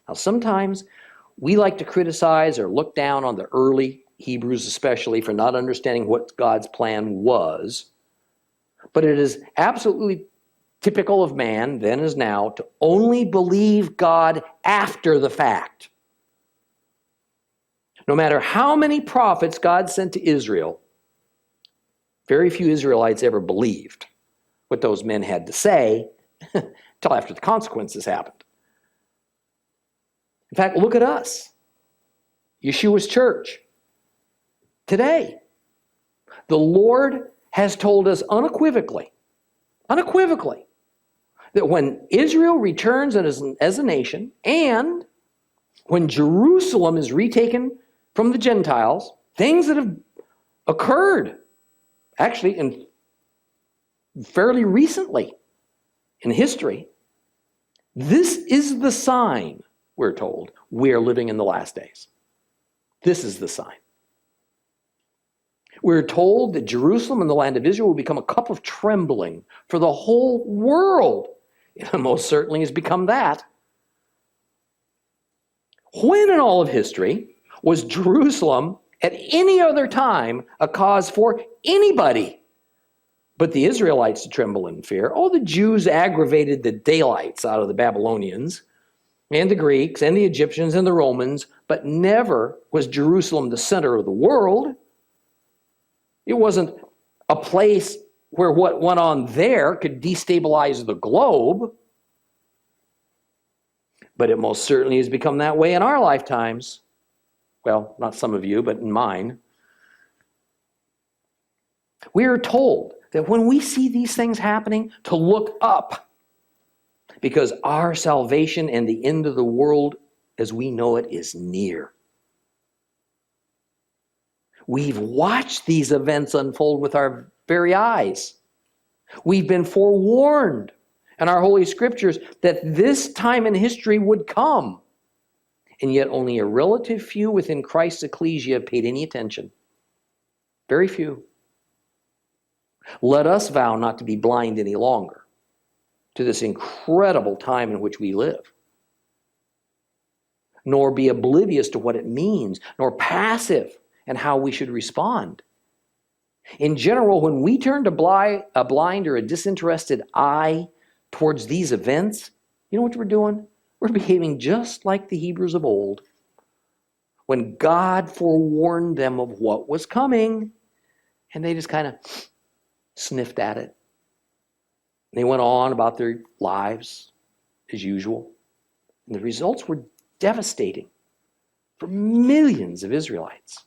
Now, sometimes we like to criticize or look down on the early Hebrews especially for not understanding what God's plan was, but it is absolutely typical of man, then as now, to only believe God after the fact. No matter how many prophets God sent to Israel, very few Israelites ever believed what those men had to say until after the consequences happened. In fact, look at us, Yeshua's church. Today, the Lord has told us unequivocally, that when Israel returns as a nation, and when Jerusalem is retaken from the Gentiles, things that have occurred actually fairly recently in history, this is the sign, we're told, we are living in the last days. This is the sign. We're told that Jerusalem and the land of Israel will become a cup of trembling for the whole world. It most certainly has become that. When in all of history was Jerusalem at any other time a cause for anybody but the Israelites to tremble in fear? Oh, the Jews aggravated the daylights out of the Babylonians and the Greeks and the Egyptians and the Romans, but never was Jerusalem the center of the world. It wasn't a place where what went on there could destabilize the globe. But it most certainly has become that way in our lifetimes. Well, not some of you, but in mine. We are told that when we see these things happening, to look up, because our salvation and the end of the world as we know it is near. We've watched these events unfold with our very eyes. We've been forewarned in our Holy Scriptures that this time in history would come. And yet only a relative few within Christ's ecclesia paid any attention. Very few. Let us vow not to be blind any longer to this incredible time in which we live, nor be oblivious to what it means, nor passive and how we should respond. In general, when we turn to a blind or a disinterested eye towards these events, you know what we're doing? We're behaving just like the Hebrews of old, when God forewarned them of what was coming, and they just kind of sniffed at it. They went on about their lives as usual. And the results were devastating for millions of Israelites.